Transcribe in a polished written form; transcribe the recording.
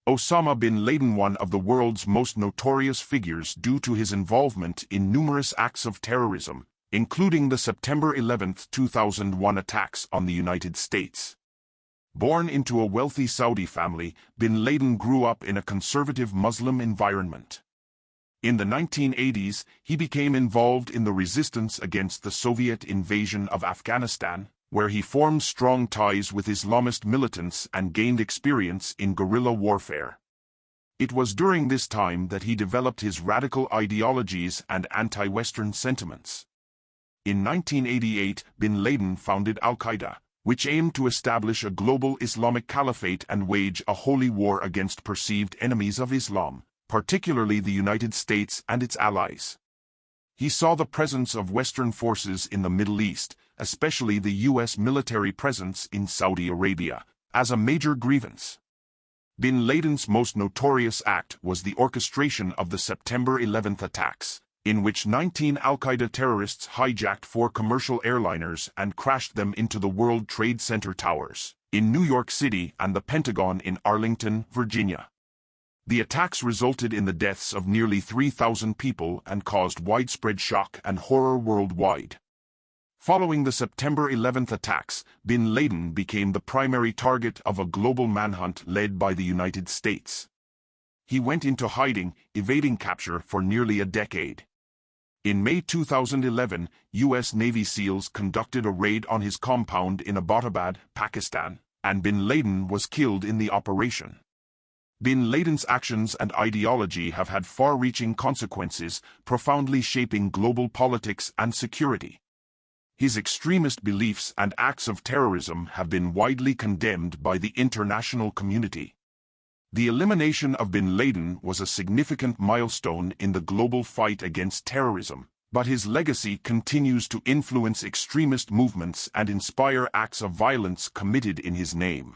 Osama bin Laden, one of the world's most notorious figures due to his involvement in numerous acts of terrorism, including the September 11, 2001 attacks on the United States. Born into a wealthy Saudi family, bin Laden grew up in a conservative Muslim environment. In the 1980s, he became involved in the resistance against the Soviet invasion of Afghanistan, where he formed strong ties with Islamist militants and gained experience in guerrilla warfare. It was during this time that he developed his radical ideologies and anti-Western sentiments. In 1988, bin Laden founded Al-Qaeda, which aimed to establish a global Islamic caliphate and wage a holy war against perceived enemies of Islam, particularly the United States and its allies. He saw the presence of Western forces in the Middle East, especially the U.S. military presence in Saudi Arabia, as a major grievance. Bin Laden's most notorious act was the orchestration of the September 11 attacks, in which 19 Al-Qaeda terrorists hijacked 4 commercial airliners and crashed them into the World Trade Center towers in New York City and the Pentagon in Arlington, Virginia. The attacks resulted in the deaths of nearly 3,000 people and caused widespread shock and horror worldwide. Following the September 11 attacks, bin Laden became the primary target of a global manhunt led by the United States. He went into hiding, evading capture for nearly a decade. In May 2011, U.S. Navy SEALs conducted a raid on his compound in Abbottabad, Pakistan, and bin Laden was killed in the operation. Bin Laden's actions and ideology have had far-reaching consequences, profoundly shaping global politics and security. His extremist beliefs and acts of terrorism have been widely condemned by the international community. The elimination of bin Laden was a significant milestone in the global fight against terrorism, but his legacy continues to influence extremist movements and inspire acts of violence committed in his name.